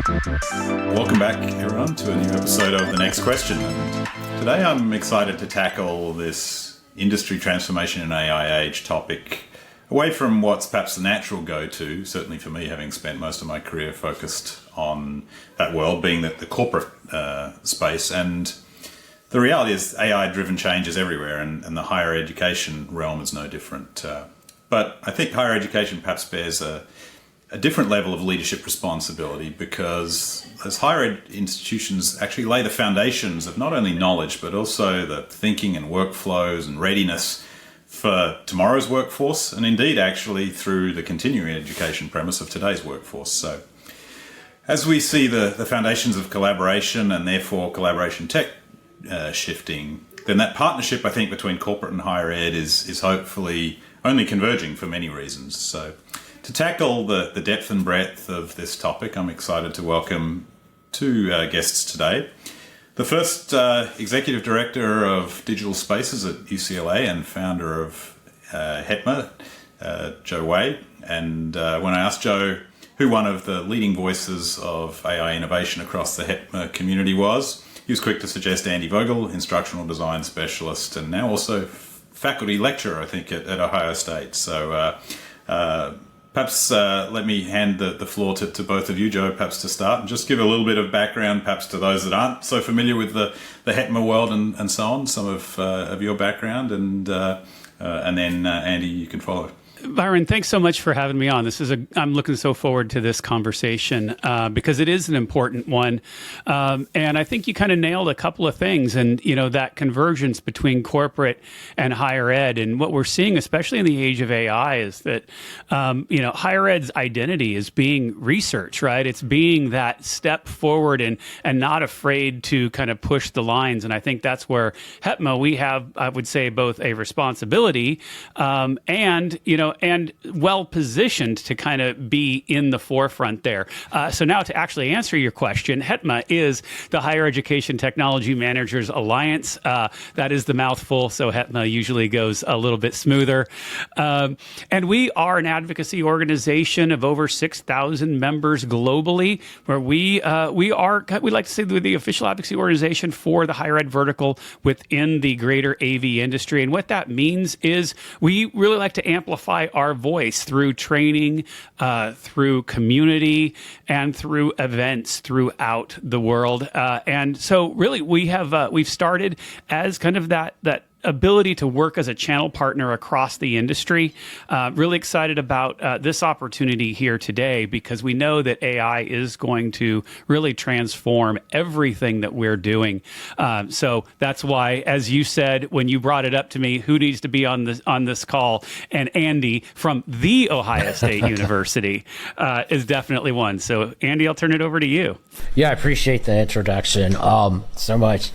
Welcome back, everyone, to a new episode of The Next Question. Today I'm excited to tackle this industry transformation in AI age topic away from what's perhaps the natural go-to, certainly for me, having spent most of my career focused on that world, being the corporate space. And the reality is AI-driven change is everywhere, and the higher education realm is no different. But I think higher education perhaps bears a different level of leadership responsibility, because as higher ed institutions actually lay the foundations of not only knowledge, but also the thinking and workflows and readiness for tomorrow's workforce, and indeed actually through the continuing education premise of today's workforce. So as we see the foundations of collaboration and therefore collaboration tech shifting, then that partnership, I think, between corporate and higher ed is hopefully only converging for many reasons. So to tackle the depth and breadth of this topic, I'm excited to welcome two guests today. The first, Executive Director of Digital Spaces at UCLA and founder of HETMA, Joe Wei. And when I asked Joe who one of the leading voices of AI innovation across the HETMA community was, he was quick to suggest Andy Vogel, instructional design specialist, and now also faculty lecturer, I think, at Ohio State. So perhaps let me hand the floor to both of you, Joe, perhaps to start, and just give a little bit of background, perhaps to those that aren't so familiar with the HETMA world and so on, some of your background, and then Andy, you can follow. Byron, thanks so much for having me on. I'm looking so forward to this conversation because it is an important one. And I think you kind of nailed a couple of things, and, that convergence between corporate and higher ed. And what we're seeing, especially in the age of AI, is that, higher ed's identity is being research, right? It's being that step forward and not afraid to kind of push the lines. And I think that's where HETMA, we have, I would say, both a responsibility and well-positioned to kind of be in the forefront there. So now to actually answer your question, HETMA is the Higher Education Technology Managers Alliance. That is the mouthful, so HETMA usually goes a little bit smoother. And we are an advocacy organization of over 6,000 members globally, where we like to say we're the official advocacy organization for the higher ed vertical within the greater AV industry. And what that means is we really like to amplify our voice through training, through community, and through events throughout the world. And so really we've started as kind of that ability to work as a channel partner across the industry. Really excited about this opportunity here today, because we know that AI is going to really transform everything that we're doing. So that's why, as you said, when you brought it up to me, who needs to be on this call? And Andy from the Ohio State University is definitely one. So Andy, I'll turn it over to you. Yeah, I appreciate the introduction so much.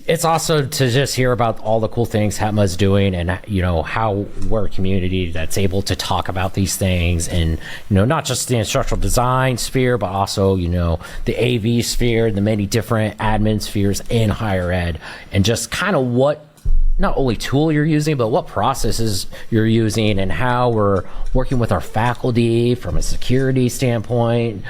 It's awesome to just hear about all the cool things HETMA is doing, and how we're a community that's able to talk about these things, and not just the instructional design sphere, but also the AV sphere, the many different admin spheres in higher ed, and just kind of what not only tool you're using, but what processes you're using, and how we're working with our faculty from a security standpoint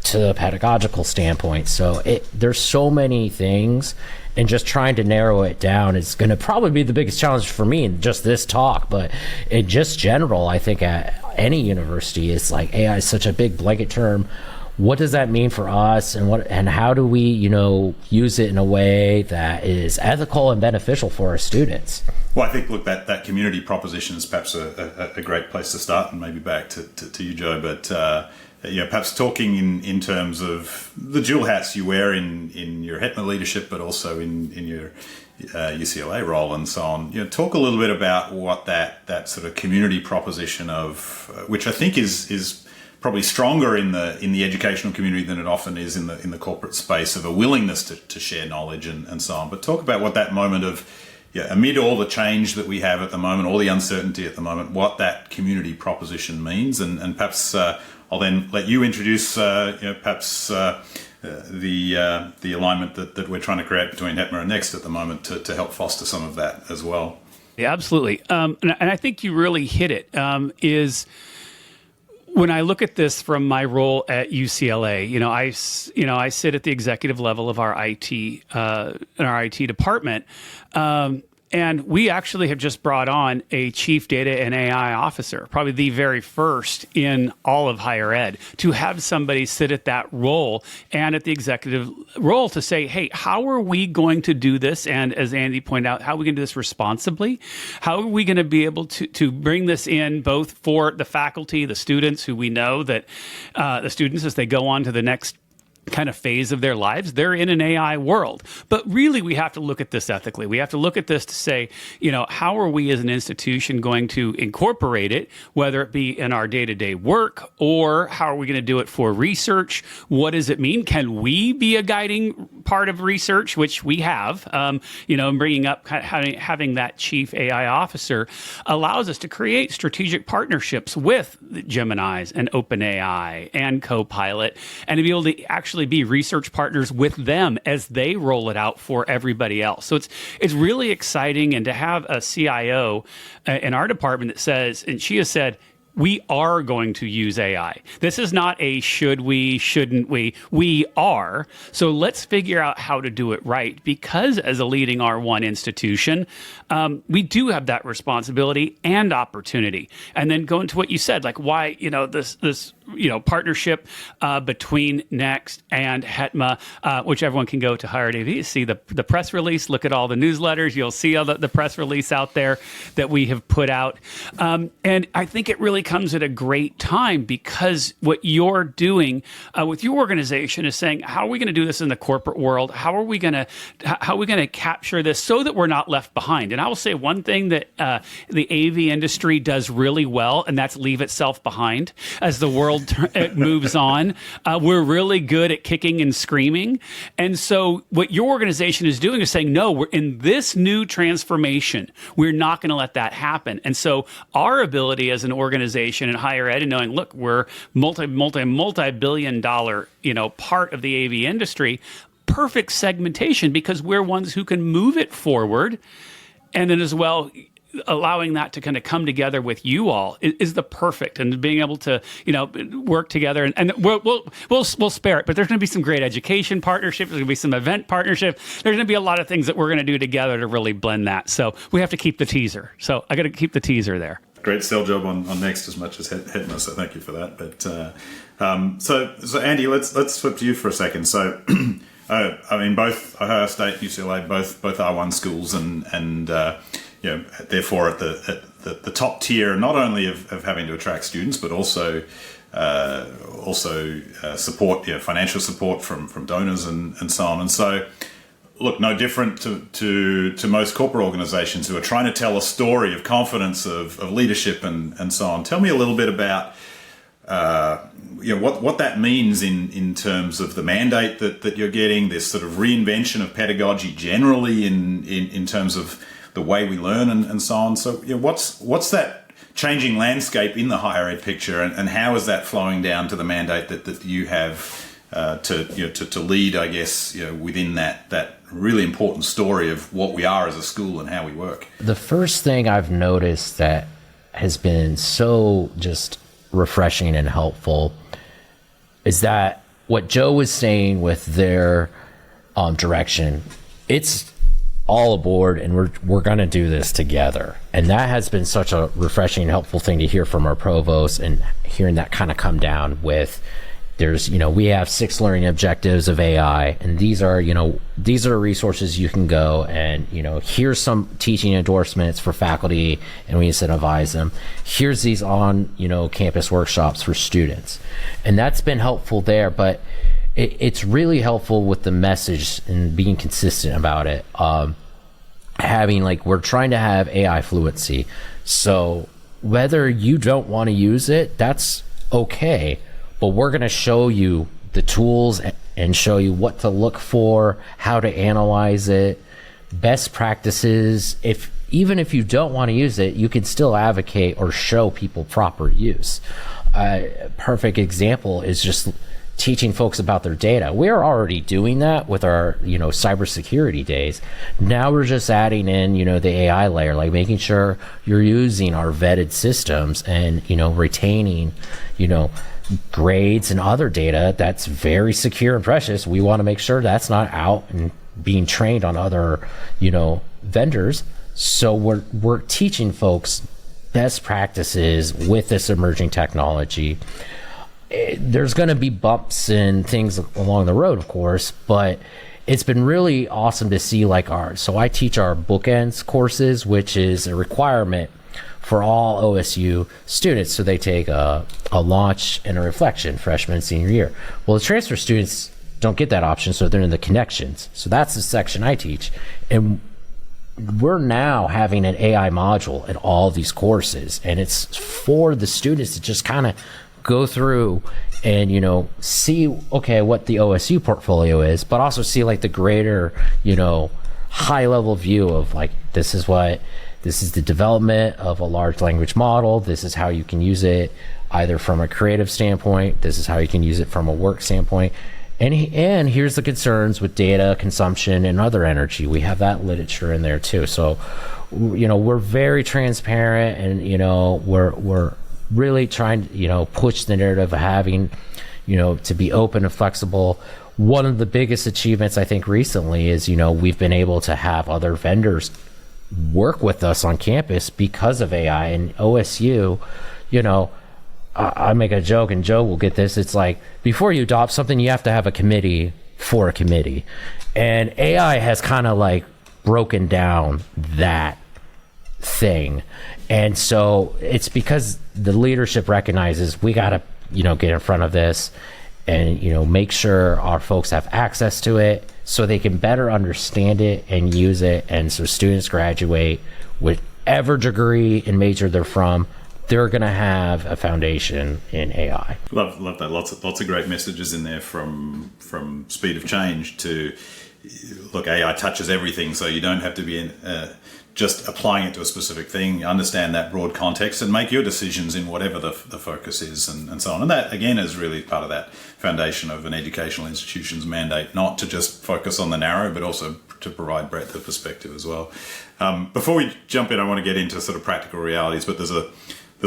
to a pedagogical standpoint. So there's so many things, and just trying to narrow it down is going to probably be the biggest challenge for me in just this talk. But in just general, I think at any university, it's like AI is such a big blanket term. What does that mean for us, and how do we use it in a way that is ethical and beneficial for our students? Well, I think, look, that community proposition is perhaps a great place to start, and maybe back to you, Joe, but perhaps talking in terms of the dual hats you wear in your HETMA leadership, but also in your UCLA role and so on. Talk a little bit about what that sort of community proposition of, which I think is probably stronger in the educational community than it often is in the corporate space, of a willingness to share knowledge and so on. But talk about what that moment of, amid all the change that we have at the moment, all the uncertainty at the moment, what that community proposition means, and perhaps I'll then let you introduce, perhaps the alignment that we're trying to create between HETMA and NEXXT at the moment to help foster some of that as well. Yeah, absolutely. And I think you really hit it. Is when I look at this from my role at UCLA, I sit at the executive level of our IT in our IT department. And we actually have just brought on a chief data and AI officer, probably the very first in all of higher ed, to have somebody sit at that role and at the executive role to say, hey, how are we going to do this? And as Andy pointed out, how are we going to do this responsibly? How are we going to be able to bring this in both for the faculty, the students, who we know that the students, as they go on to the next kind of phase of their lives, they're in an AI world. But really, we have to look at this ethically. We have to look at this to say, how are we as an institution going to incorporate it, whether it be in our day-to-day work, or how are we going to do it for research? What does it mean? Can we be a guiding part of research, which we have, and bringing up having that chief AI officer allows us to create strategic partnerships with Gemini's and OpenAI and Copilot, and to be able to actually be research partners with them as they roll it out for everybody else. So it's really exciting, and to have a CIO in our department that says, and she has said, we are going to use AI. This is not a should we, shouldn't we. We are. So let's figure out how to do it right, because as a leading R1 institution, we do have that responsibility and opportunity. And then go into what you said, like why, this partnership between NEXXT and HETMA, which everyone can go to Higher Ed AV, see the press release, look at all the newsletters. You'll see all the press release out there that we have put out. And I think it really comes at a great time, because what you're doing with your organization is saying, how are we going to do this in the corporate world? How are we going to capture this so that we're not left behind? And I will say one thing that the AV industry does really well, and that's leave itself behind as the world it moves on. We're really good at kicking and screaming. And so what your organization is doing is saying, no, we're in this new transformation. We're not going to let that happen. And so our ability as an organization in higher ed, and knowing, look, we're multi-billion dollar, part of the AV industry, perfect segmentation, because we're ones who can move it forward. And then as well, allowing that to kind of come together with you all is the perfect, and being able to work together, and we'll spare it, but there's going to be some great education partnerships, there's going to be some event partnership, there's going to be a lot of things that we're going to do together to really blend that. So we have to keep the teaser. So I got to keep the teaser there. Great sell job on NEXXT as much as HETMA, so thank you for that. But so Andy, let's flip to you for a second. So both Ohio State, UCLA, both R1 schools, and therefore at the top tier, not only of having to attract students, but also support, financial support from donors and so on. And so, look, no different to most corporate organizations who are trying to tell a story of confidence, of leadership and so on. Tell me a little bit about what that means in terms of the mandate that you're getting, this sort of reinvention of pedagogy generally in terms of the way we learn and so on. So what's that changing landscape in the higher ed picture, and how is that flowing down to the mandate that you have to lead, I guess, within that really important story of what we are as a school and how we work? The first thing I've noticed that has been so just refreshing and helpful is that what Joe was saying with their direction, it's all aboard, and we're going to do this together. And that has been such a refreshing and helpful thing to hear from our provost, and hearing that kind of come down with, we have 6 learning objectives of AI, and these are resources you can go and, here's some teaching endorsements for faculty, and we incentivize them. Here's these on, campus workshops for students. And that's been helpful there, but it's really helpful with the message and being consistent about it. We're trying to have AI fluency. So whether you don't want to use it, that's okay. But we're going to show you the tools and show you what to look for, how to analyze it, best practices. Even if you don't want to use it, you can still advocate or show people proper use. Perfect example is just teaching folks about their data. We're already doing that with our, cybersecurity days. Now we're just adding in, the AI layer, like making sure you're using our vetted systems and, retaining, grades and other data that's very secure and precious. We want to make sure that's not out and being trained on other, vendors. So we're teaching folks best practices with this emerging technology. There's going to be bumps and things along the road, of course, but it's been really awesome to see so I teach our bookends courses, which is a requirement for all OSU students. So they take a launch and a reflection freshman and senior year. Well, the transfer students don't get that option, so they're in the connections. So that's the section I teach. And we're now having an AI module in all these courses, and it's for the students to just kind of go through and see what the OSU portfolio is, but also see the greater high level view of this is the development of a large language model. This is how you can use it either from a creative standpoint. This is how you can use it from a work standpoint. And here's the concerns with data consumption and other energy. We have that literature in there too. So, we're very transparent, and we're really trying to push the narrative of having to be open and flexible. One of the biggest achievements I think recently is we've been able to have other vendors work with us on campus because of AI. And OSU, I make a joke, and Joe will get this. It's before you adopt something, you have to have a committee for a committee, and AI has kind of broken down that thing. And so it's because the leadership recognizes we got to get in front of this and make sure our folks have access to it so they can better understand it and use it. And so students graduate whichever degree and major they're from, they're going to have a foundation in AI. Love that. Lots of great messages in there, from speed of change to, look, AI touches everything, so you don't have to be just applying it to a specific thing. Understand that broad context and make your decisions in whatever the focus is, and so on. And that, again, is really part of that foundation of an educational institution's mandate, not to just focus on the narrow, but also to provide breadth of perspective as well. Before we jump in, I want to get into sort of practical realities, but there's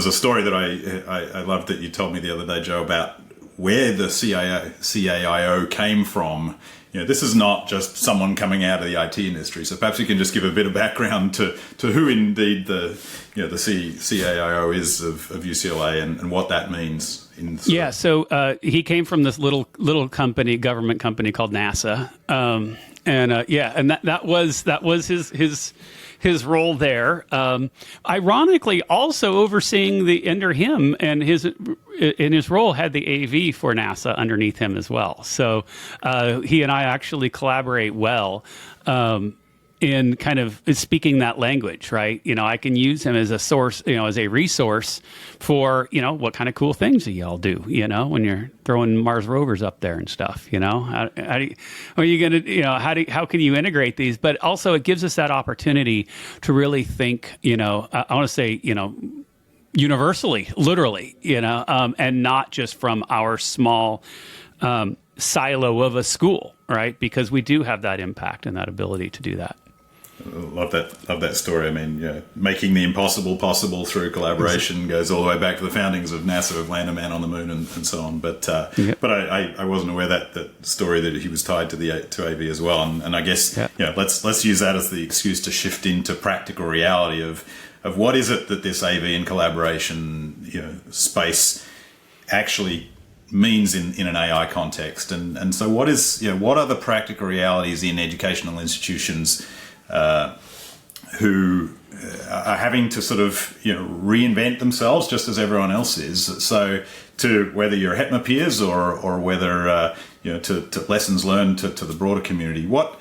a story that I loved that you told me the other day, Joe, about where the CAIO came from. This is not just someone coming out of the IT industry. So perhaps you can just give a bit of background to who indeed the CAIO is of UCLA and what that means. So he came from this little company, government company called NASA, and that was his role there. Ironically, also overseeing under him and in his role had the AV for NASA underneath him as well. So he and I actually collaborate well in kind of speaking that language, right? I can use him as a source, as a resource for, what kind of cool things do y'all do, when you're throwing Mars rovers up there and stuff, how are you going to, how can you integrate these? But also it gives us that opportunity to really think, I want to say, universally, literally, and not just from our small silo of a school, right? Because we do have that impact and that ability to do that. Love that story. I mean, making the impossible possible through collaboration goes all the way back to the foundings of NASA, of Land a Man on the Moon, and so on. But I wasn't aware that story that he was tied to AV as well. And I guess let's use that as the excuse to shift into practical reality of what is it that this AV and collaboration space actually means in an AI context. And so what are the practical realities in educational institutions who are having to sort of reinvent themselves just as everyone else is. So to whether you're HETMA peers or whether to lessons learned to the broader community. Well,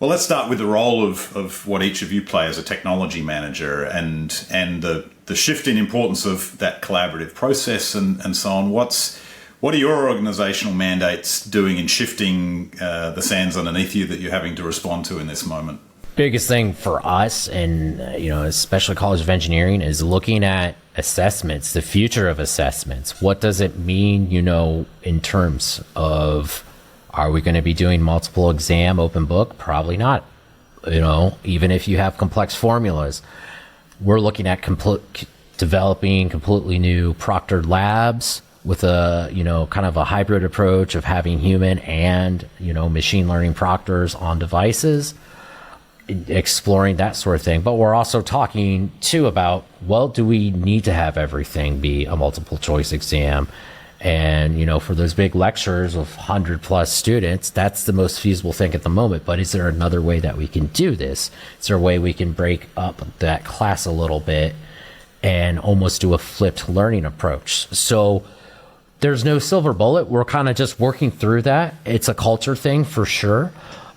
let's start with the role of what each of you play as a technology manager and the shift in importance of that collaborative process and so on. What are your organizational mandates doing in shifting the sands underneath you that you're having to respond to in this moment? biggest thing for us, and especially College of Engineering, is looking at assessments, the future of assessments. What does it mean, in terms of, are we going to be doing multiple exam open book? Probably not. Even if you have complex formulas, we're looking at developing completely new proctored labs with a kind of a hybrid approach of having human and machine learning proctors on devices, exploring that sort of thing. But we're also talking too about, well, do we need to have everything be a multiple choice exam? And for those big lectures of 100+ students, that's the most feasible thing at the moment. But is there another way that we can do this? Is there a way we can break up that class a little bit and almost do a flipped learning approach? So there's no silver bullet. We're kind of just working through that. It's a culture thing for sure.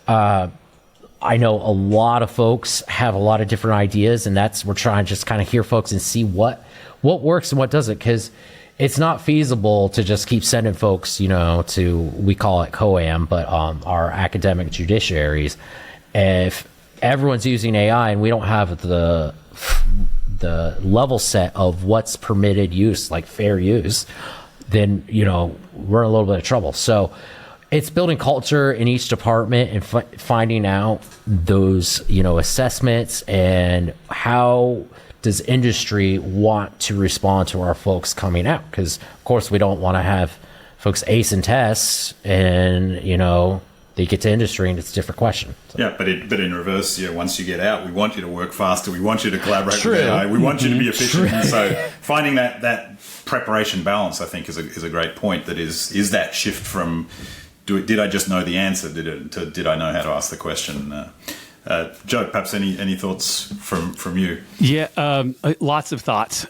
I know a lot of folks have a lot of different ideas, and we're trying to just kind of hear folks and see what works and what doesn't, because it's not feasible to just keep sending folks, to, we call it COAM, but our academic judiciaries. If everyone's using AI and we don't have the level set of what's permitted use, like fair use, then, we're in a little bit of trouble. So it's building culture in each department and finding out those, assessments, and how does industry want to respond to our folks coming out? Because, of course, we don't want to have folks acing tests and, they get to industry and it's a different question. So. Yeah, but in reverse, once you get out, we want you to work faster. We want you to collaborate with AI. We want you to be efficient. And so finding that preparation balance, I think, is a great point. That is that shift from, did I just know the answer? Did I know how to ask the question? Joe, perhaps any thoughts from you? Yeah, lots of thoughts.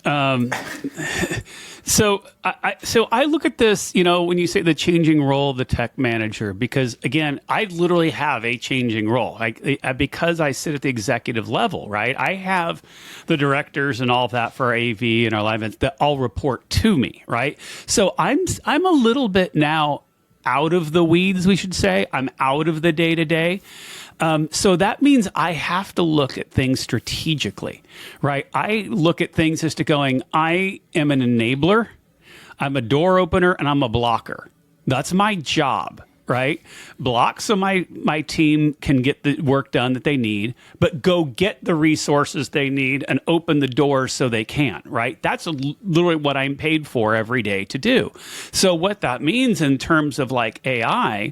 So I look at this, when you say the changing role of the tech manager, because again, I literally have a changing role. Because I sit at the executive level, right? I have the directors and all of that for AV and our live events that all report to me, right? So I'm a little bit now out of the weeds, we should say. I'm out of the day-to-day. So that means I have to look at things strategically, right? I look at things as to going, I am an enabler, I'm a door opener, and I'm a blocker. That's my job, right? Block so my team can get the work done that they need, but go get the resources they need and open the doors so they can, right? That's literally what I'm paid for every day to do. So what that means in terms of like AI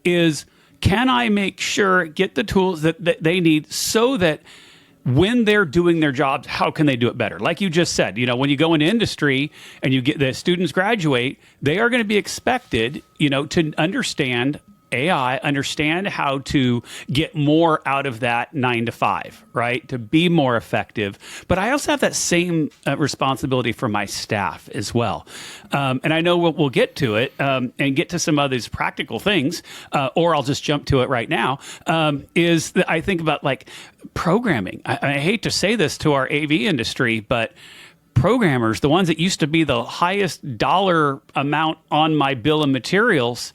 is, can I make sure, get the tools that they need so that when they're doing their jobs, how can they do it better? Like you just said, when you go into industry and you get the students graduate, they are going to be expected, to understand AI, understand how to get more out of that 9 to 5, right? To be more effective. But I also have that same responsibility for my staff as well. And I know we'll get to it and get to some of these practical things, or I'll just jump to it right now, is that I think about like programming. I hate to say this to our AV industry, but programmers, the ones that used to be the highest dollar amount on my bill of materials,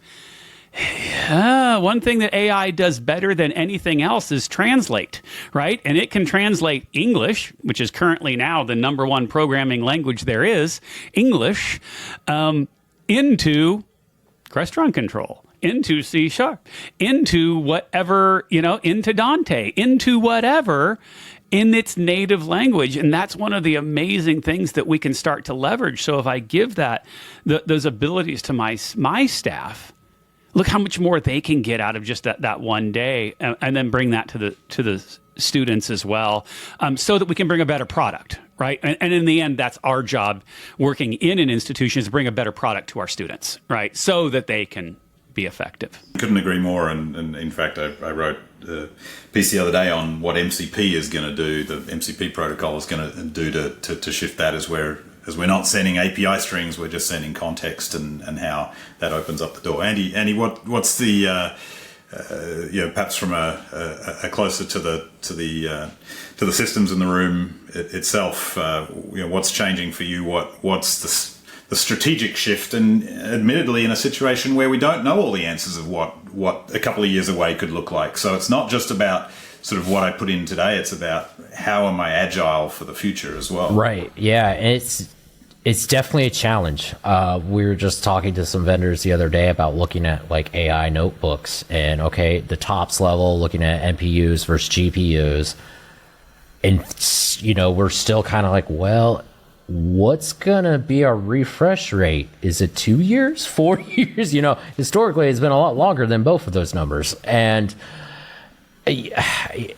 one thing that AI does better than anything else is translate, right? And it can translate English, which is currently now the number one programming language there is, English, into restaurant control, into C#, into whatever, into Dante, into whatever in its native language. And that's one of the amazing things that we can start to leverage. So if I give those abilities to my staff, look how much more they can get out of just that one day, and then bring that to the students as well, so that we can bring a better product, right? And in the end, that's our job working in an institution, is to bring a better product to our students, right? So that they can be effective. Couldn't agree more. And in fact, I wrote a piece the other day on what MCP is going to do, the MCP protocol is going to do to shift that, as we're not sending API strings, we're just sending context, and how that opens up the door. Andy, what's the perhaps from a closer to the systems in the room itself, what's changing for you? What's the strategic shift, and admittedly in a situation where we don't know all the answers of what a couple of years away could look like. So it's not just about sort of what I put in today. It's about how am I agile for the future as well. Right. Yeah. And it's definitely a challenge. We were just talking to some vendors the other day about looking at like AI notebooks and okay, the TOPS level, looking at NPUs versus GPUs. And, we're still kind of like, well, what's going to be our refresh rate? Is it 2 years, 4 years? Historically, it's been a lot longer than both of those numbers. And it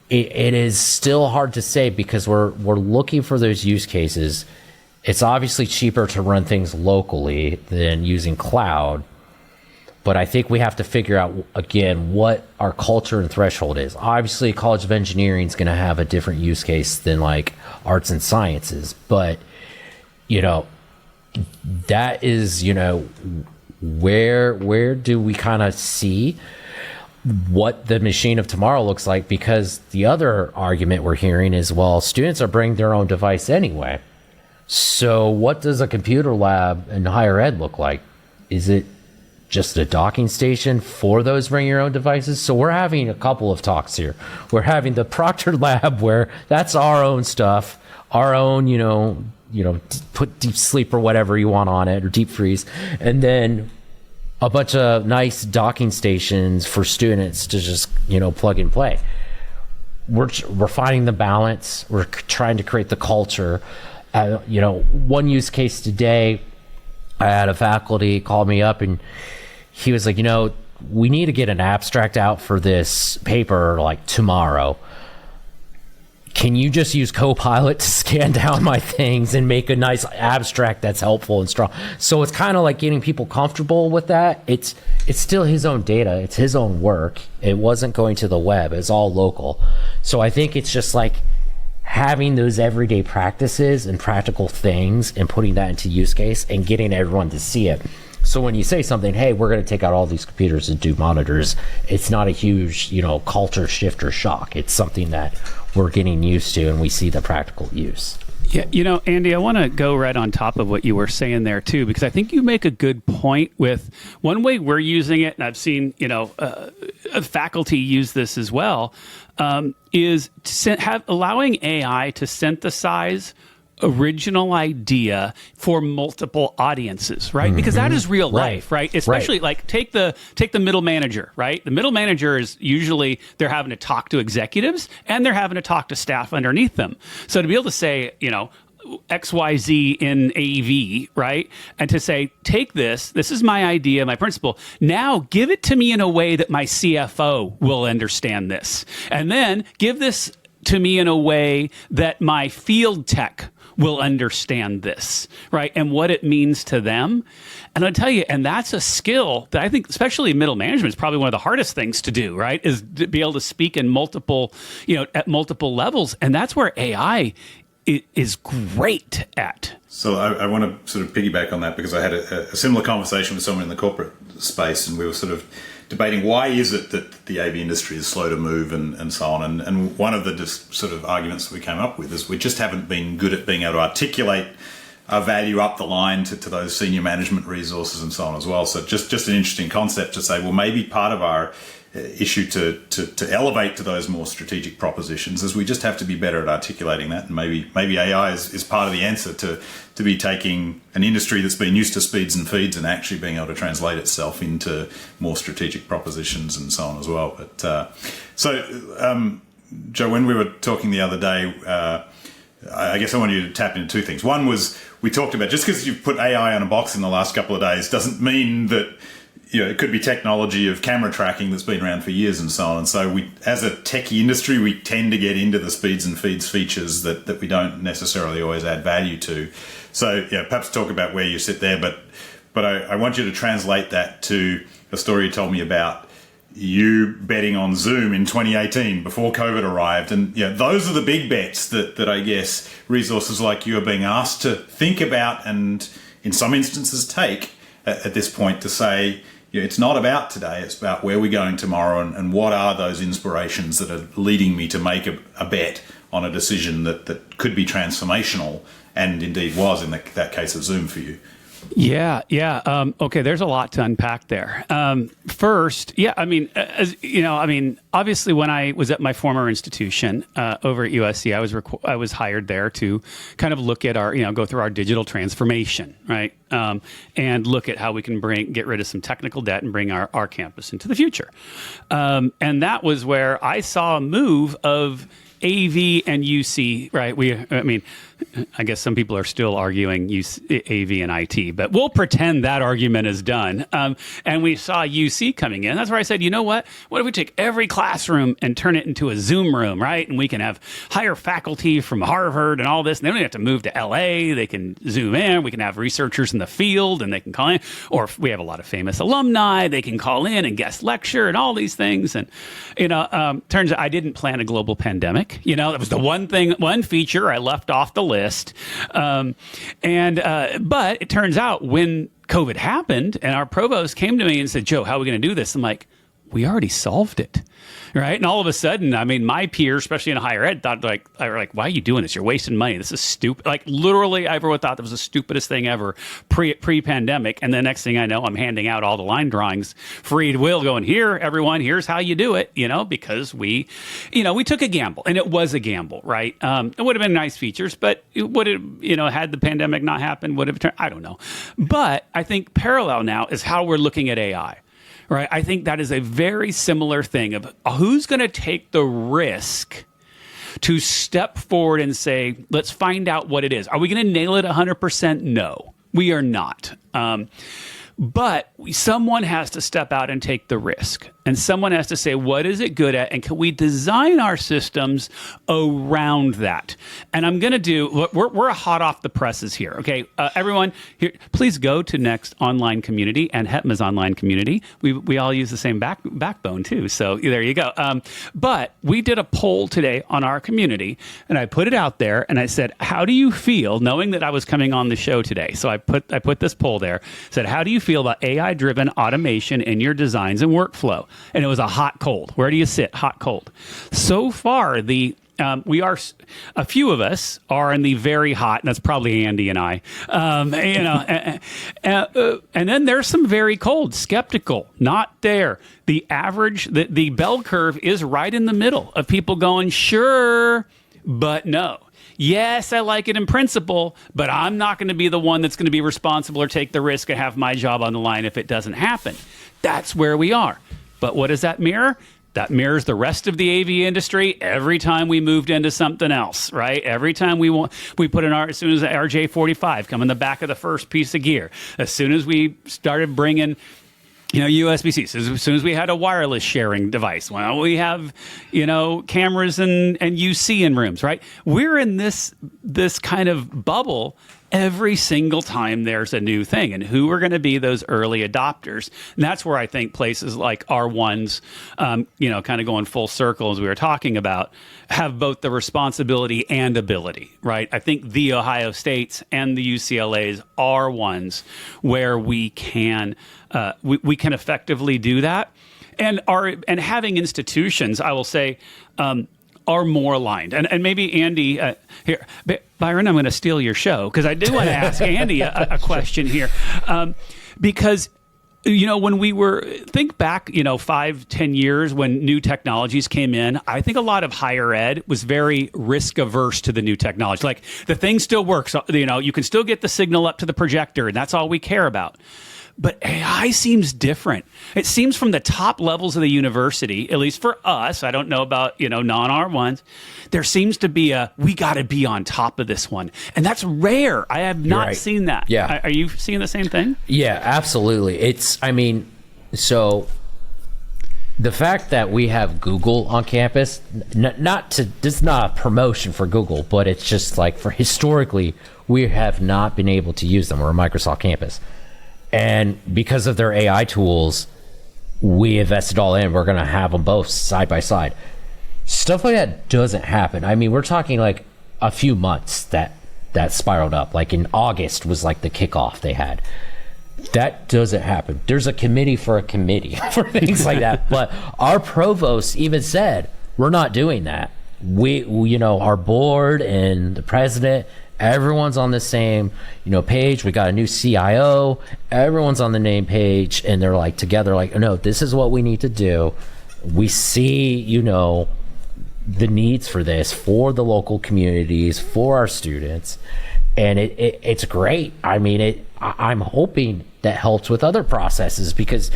is still hard to say because we're looking for those use cases. It's obviously cheaper to run things locally than using cloud. But I think we have to figure out, again, what our culture and threshold is. Obviously, College of Engineering is going to have a different use case than like arts and sciences. But, that is, where do we kind of see what the machine of tomorrow looks like? Because the other argument we're hearing is, well, students are bringing their own device anyway. So what does a computer lab in higher ed look like? Is it just a docking station for those bring your own devices? So we're having a couple of talks here. We're having the Proctor lab where that's our own stuff, our own, put deep sleep or whatever you want on it, or deep freeze. And then a bunch of nice docking stations for students to just, plug and play. We're finding the balance. We're trying to create the culture. One use case today, I had a faculty call me up and he was like, we need to get an abstract out for this paper like tomorrow. Can you just use Copilot to scan down my things and make a nice abstract that's helpful and strong? So it's kind of like getting people comfortable with that. It's still his own data. It's his own work. It wasn't going to the web. It's all local. So I think it's just like having those everyday practices and practical things and putting that into use case and getting everyone to see it. So when you say something, hey, we're going to take out all these computers and do monitors, it's not a huge, culture shift or shock. It's something that we're getting used to and we see the practical use. Yeah, Andy, I want to go right on top of what you were saying there too, because I think you make a good point with one way we're using it, and I've seen, faculty use this as well, is allowing AI to synthesize original idea for multiple audiences, right? Because that is real life, right? Especially like take the middle manager, right? The middle manager is usually they're having to talk to executives and they're having to talk to staff underneath them. So to be able to say, XYZ in AV, right? And to say, take this is my idea, my principle. Now give it to me in a way that my CFO will understand this. And then give this to me in a way that my field tech will understand this, right? And what it means to them. And I'll tell you, and that's a skill that I think, especially in middle management, is probably one of the hardest things to do, right? Is to be able to speak in multiple, at multiple levels. And that's where AI is great at. So I want to sort of piggyback on that because I had a similar conversation with someone in the corporate space and we were sort of debating why is it that the AV industry is slow to move and so on. And one of the sort of arguments that we came up with is we just haven't been good at being able to articulate our value up the line to those senior management resources and so on as well. So just an interesting concept to say, well, maybe part of our issue to elevate to those more strategic propositions is we just have to be better at articulating that. And maybe AI is part of the answer to be taking an industry that's been used to speeds and feeds and actually being able to translate itself into more strategic propositions and so on as well. But Joe, when we were talking the other day, I guess I wanted you to tap into two things. One was we talked about just because you've put AI on a box in the last couple of days doesn't mean that it could be technology of camera tracking that's been around for years and so on. And so we, as a techie industry, we tend to get into the speeds and feeds features that we don't necessarily always add value to. So perhaps talk about where you sit there, but I want you to translate that to a story you told me about you betting on Zoom in 2018 before COVID arrived. And those are the big bets that I guess resources like you are being asked to think about and in some instances take at this point to say, it's not about today, it's about where we're going tomorrow and what are those inspirations that are leading me to make a bet on a decision that could be transformational and indeed was in that case of Zoom for you. Yeah. Okay, there's a lot to unpack there. First, obviously, when I was at my former institution over at USC, I was hired there to kind of look at go through our digital transformation, right, and look at how we can get rid of some technical debt and bring our campus into the future. And that was where I saw a move of AV and UC, right? I guess some people are still arguing AV and IT, but we'll pretend that argument is done. And we saw UC coming in. That's where I said, you know what? What if we take every classroom and turn it into a Zoom room, right? And we can have hire faculty from Harvard and all this. And they don't have to move to LA. They can Zoom in. We can have researchers in the field and they can call in. Or if we have a lot of famous alumni, they can call in and guest lecture and all these things. And, turns out I didn't plan a global pandemic. That was the one feature I left off the list. But it turns out when COVID happened and our provost came to me and said, Joe, how are we going to do this? I'm like, we already solved it. Right. And all of a sudden, my peers, especially in higher ed, thought why are you doing this? You're wasting money. This is stupid. Like literally, everyone thought that was the stupidest thing ever pre-pandemic. And the next thing I know, I'm handing out all the line drawings free to will going, here, everyone, here's how you do it, because we took a gamble, and it was a gamble, right? It would have been nice features, but it would have, had the pandemic not happened, would have turned, I don't know. But I think parallel now is how we're looking at AI. Right, I think that is a very similar thing of who's going to take the risk to step forward and say, let's find out what it is. Are we going to nail it 100%? No, we are not. But someone has to step out and take the risk. And someone has to say, what is it good at? And can we design our systems around that? And I'm going to do, we're hot off the presses here. Okay, everyone, here, please go to NEXXT online community and HETMA's online community. We all use the same backbone too. So there you go. But we did a poll today on our community, and I put it out there and I said, how do you feel, knowing that I was coming on the show today? So I put this poll there, said, how do you feel about AI-driven automation in your designs and workflow? And it was a hot, cold. Where do you sit? Hot, cold. So far, a few of us are in the very hot, and that's probably Andy and I. And then there's some very cold, skeptical, not there. The average, the bell curve is right in the middle of people going, sure, but no. Yes, I like it in principle, but I'm not going to be the one that's going to be responsible or take the risk and have my job on the line if it doesn't happen. That's where we are. But what does that mirror? That mirrors the rest of the AV industry every time we moved into something else, right? Every time we put in as soon as the RJ45 come in the back of the first piece of gear, as soon as we started bringing USB-C. So as soon as we had a wireless sharing device, well, we have, cameras and UC in rooms, right? We're in this kind of bubble every single time there's a new thing, and who are going to be those early adopters. And that's where I think places like R1's, kind of going full circle as we were talking about, have both the responsibility and ability, right? I think the Ohio States and the UCLA's are ones where we can effectively do that. And having institutions, I will say, are more aligned. And maybe Andy, here, Byron, I'm going to steal your show because I do want to ask Andy a question here. Because, when think back, 5-10 years when new technologies came in, I think a lot of higher ed was very risk averse to the new technology. Like the thing still works, you can still get the signal up to the projector and that's all we care about. But AI seems different. It seems from the top levels of the university, at least for us, I don't know about, non-R1s, there seems to be we got to be on top of this one. And that's rare. I have not seen that. Yeah. Are you seeing the same thing? Yeah, absolutely. So the fact that we have Google on campus, this is not a promotion for Google, but it's just like historically, we have not been able to use them. We're a Microsoft campus. And because of their AI tools, we invested all in. We're going to have them both side by side. Stuff like that doesn't happen. We're talking like a few months that spiraled up. Like in August was like the kickoff they had. That doesn't happen. There's a committee for for things like that. But our provost even said, we're not doing that. We our board and the president, Everyone's on the same, page. We got a new CIO. Everyone's on the name page, and they're like together, like, no, this is what we need to do. We see, the needs for this, for the local communities, for our students, and it's great. I mean, I'm hoping that helps with other processes, because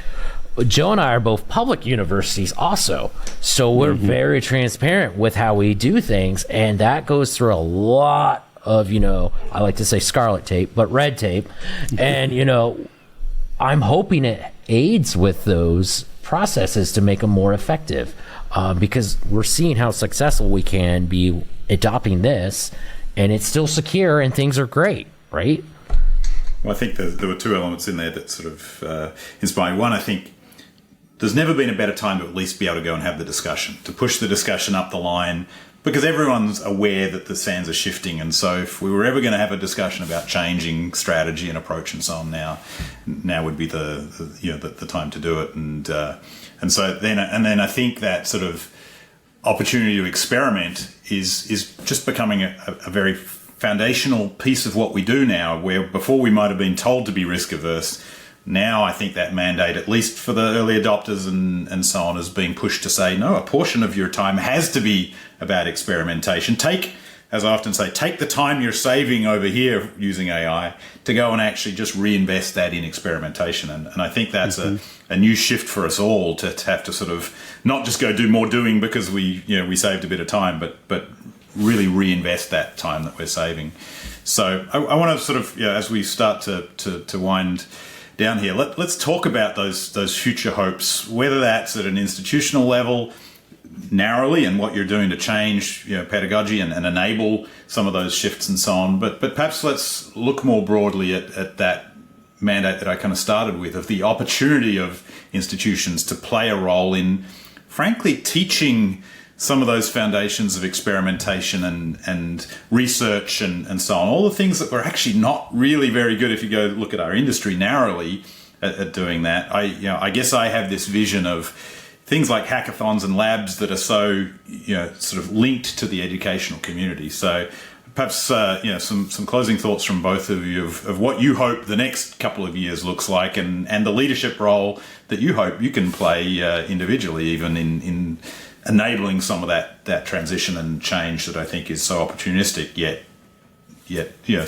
Joe and I are both public universities also, so we're very transparent with how we do things, and that goes through a lot of, I like to say scarlet tape, but red tape. And, I'm hoping it aids with those processes to make them more effective, because we're seeing how successful we can be adopting this, and it's still secure and things are great, right? Well, I think there were two elements in there that sort of inspired. One, I think there's never been a better time to at least be able to go and have the discussion, to push the discussion up the line, because everyone's aware that the sands are shifting. And so if we were ever going to have a discussion about changing strategy and approach and so on, now would be the time to do it. And so then I think that sort of opportunity to experiment is just becoming a very foundational piece of what we do now, where before we might have been told to be risk averse. Now I think that mandate, at least for the early adopters and so on, is being pushed to say, no, a portion of your time has to be about experimentation. As I often say, take the time you're saving over here using AI to go and actually just reinvest that in experimentation. And I think that's a new shift for us all, to have to sort of not just go do more doing because we saved a bit of time, but really reinvest that time that we're saving. So I want to sort of, as we start to wind down here, let's talk about those future hopes, whether that's at an institutional level narrowly and what you're doing to change pedagogy and enable some of those shifts and so on, but perhaps let's look more broadly at that mandate that I kind of started with, of the opportunity of institutions to play a role in, frankly, teaching some of those foundations of experimentation and research and so on, all the things that we're actually not really very good, if you go look at our industry narrowly, at doing that. I guess I have this vision of things like hackathons and labs that are so sort of linked to the educational community. So perhaps some closing thoughts from both of you of what you hope the next couple of years looks like, and the leadership role that you hope you can play individually, even in enabling some of that transition and change that I think is so opportunistic, yet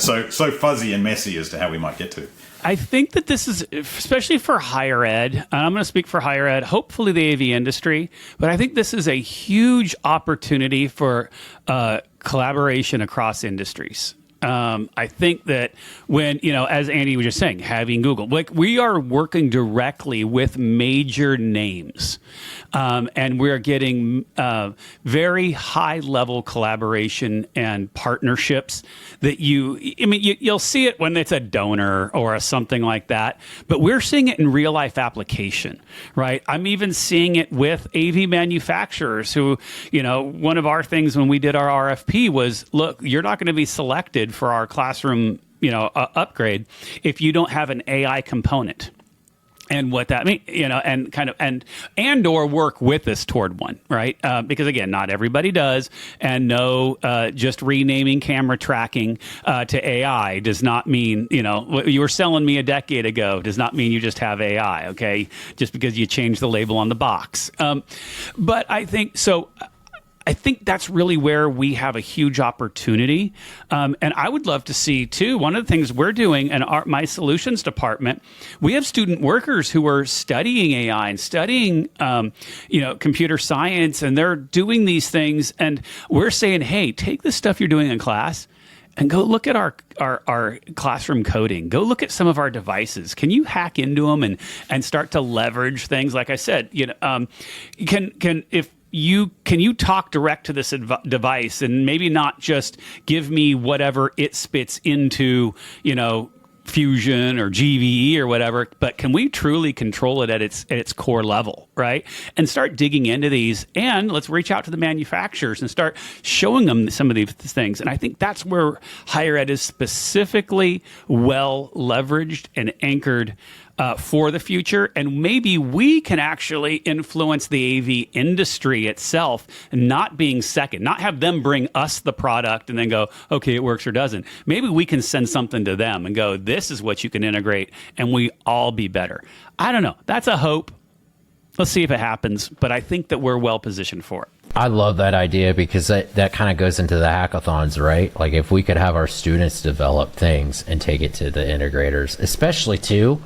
so fuzzy and messy as to how we might get to. I think that this is, especially for higher ed, and I'm going to speak for higher ed, hopefully the AV industry, but I think this is a huge opportunity for collaboration across industries. I think that when, as Andy was just saying, having Google, we are working directly with major names, and we're getting very high level collaboration and partnerships that you'll see it when it's a donor or something like that, but we're seeing it in real life application, right? I'm even seeing it with AV manufacturers who, one of our things when we did our RFP was, look, you're not going to be selected for our classroom, upgrade if you don't have an AI component. And what that means, and or work with us toward one, right? Because again, not everybody does, and just renaming camera tracking to AI does not mean, what you were selling me a decade ago does not mean you just have AI, okay? Just because you change the label on the box. But I think so. I think that's really where we have a huge opportunity. And I would love to see, too, one of the things we're doing in my solutions department, we have student workers who are studying AI and studying, computer science, and they're doing these things. And we're saying, hey, take the stuff you're doing in class and go look at our classroom coding. Go look at some of our devices. Can you hack into them and start to leverage things? Like I said, can you talk direct to this device and maybe not just give me whatever it spits into, Fusion or GVE or whatever, but can we truly control it at its core level, right? And start digging into these, and let's reach out to the manufacturers and start showing them some of these things. And I think that's where higher ed is specifically well leveraged and anchored for the future. And maybe we can actually influence the AV industry itself, not being second, not have them bring us the product and then go, okay, it works or doesn't. Maybe we can send something to them and go, this is what you can integrate, and we all be better. I don't know. That's a hope. Let's see if it happens. But I think that we're well positioned for it. I love that idea because that kind of goes into the hackathons, right? Like if we could have our students develop things and take it to the integrators, especially too,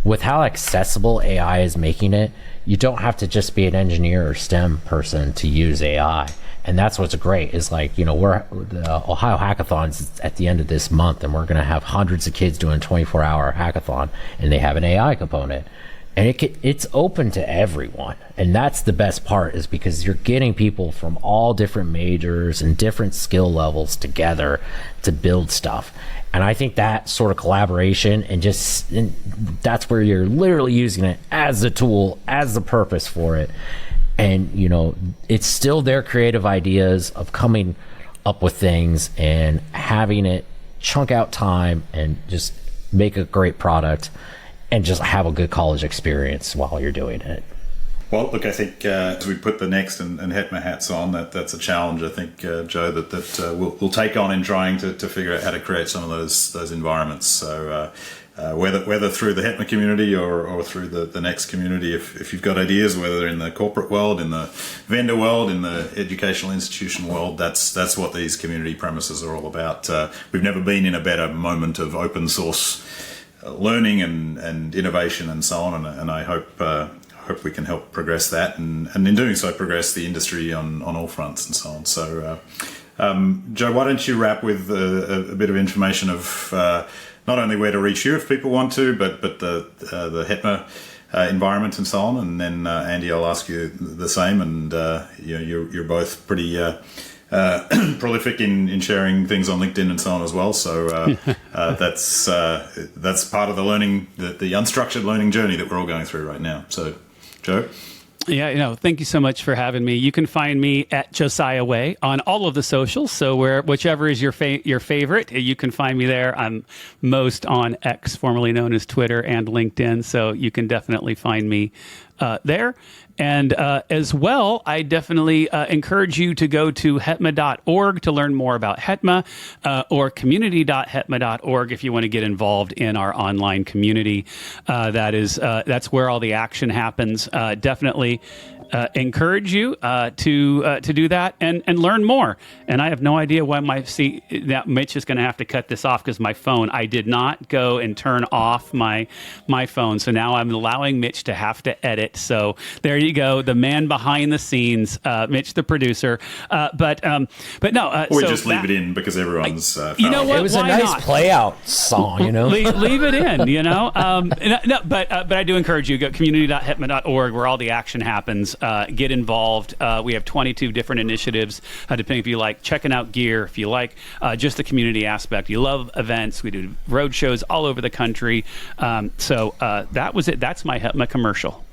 with how accessible AI is making it, you don't have to just be an engineer or STEM person to use AI. And that's what's great is like, the Ohio Hackathons at the end of this month, and we're going to have hundreds of kids doing a 24-hour hackathon, and they have an AI component. And it's open to everyone. And that's the best part, is because you're getting people from all different majors and different skill levels together to build stuff. And I think that sort of collaboration and that's where you're literally using it as a tool, as the purpose for it. And, it's still their creative ideas of coming up with things and having it chunk out time and just make a great product and just have a good college experience while you're doing it. Well, look, I think as we put the NEXXT and HETMA hats on, that's a challenge, I think, Joe, that we'll take on in trying to figure out how to create some of those environments. So whether through the HETMA community or through the NEXXT community, if you've got ideas, whether they're in the corporate world, in the vendor world, in the educational institution world, that's what these community premises are all about. We've never been in a better moment of open source learning and innovation and so on, and I hope we can help progress that, and in doing so progress the industry on all fronts and so on. So Joe, why don't you wrap with a bit of information of not only where to reach you if people want to, but the HETMA environment and so on, and then Andy, I'll ask you the same, and you're both pretty prolific in sharing things on LinkedIn and so on as well. So that's part of the learning, the unstructured learning journey that we're all going through right now. So, Joe? Yeah, thank you so much for having me. You can find me at Josiah Way on all of the socials. So whichever is your favorite, you can find me there. I'm most on X, formerly known as Twitter, and LinkedIn. So you can definitely find me there. And as well, I definitely encourage you to go to hetma.org to learn more about HETMA, or community.hetma.org if you want to get involved in our online community. That's where all the action happens. Definitely encourage you to do that and learn more. And I have no idea why Mitch is going to have to cut this off because my phone, I did not go and turn off my phone. So now I'm allowing Mitch to have to edit. So there you go, the man behind the scenes, Mitch, the producer. But no. Or we just leave it in because everyone's. You know what? It was why a nice not? play out song, leave it in, But I do encourage you, go community.hetma.org where all the action happens. Get involved. We have 22 different initiatives, depending if you like checking out gear, if you like just the community aspect, you love events. We do road shows all over the country. So that was it. That's my HETMA commercial.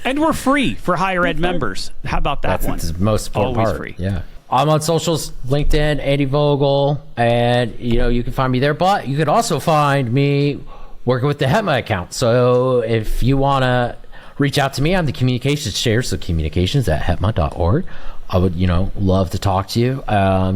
And we're free for higher ed members. How about that one? That's the most important Always part. Free. Yeah. I'm on socials, LinkedIn, Andy Vogel, and you can find me there. But you could also find me working with the HETMA account. So if you want to reach out to me, I'm the communications chair, so communications@hetma.org. I would, love to talk to you.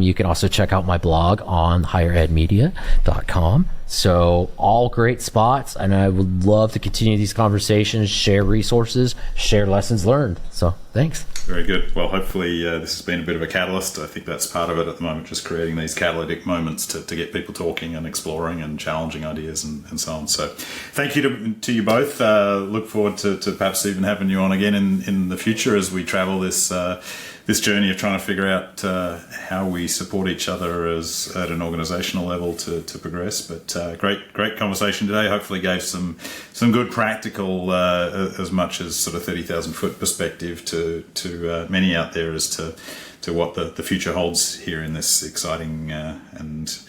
You can also check out my blog on higheredmedia.com. So all great spots, and I would love to continue these conversations, share resources, share lessons learned. So thanks. Very good. Well, hopefully this has been a bit of a catalyst. I think that's part of it at the moment, just creating these catalytic moments to get people talking and exploring and challenging ideas and so on. So thank you to you both. Look forward to perhaps even having you on again in the future as we travel this journey of trying to figure out how we support each other at an organizational level to progress. But great conversation today. Hopefully gave some good practical, as much as sort of 30,000 foot perspective to many out there as to what the future holds here in this exciting and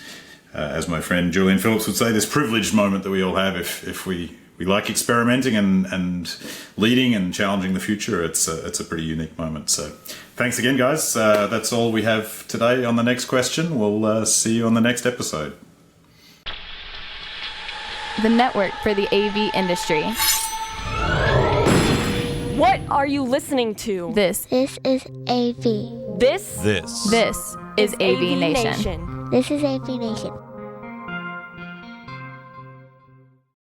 as my friend Julian Phillips would say, this privileged moment that we all have if we like experimenting and leading and challenging the future. It's a pretty unique moment. So thanks again, guys. That's all we have today on the next question. We'll see you on the next episode. The network for the AV industry. What are you listening to? This This is AV. This is AVNation. This is AVNation.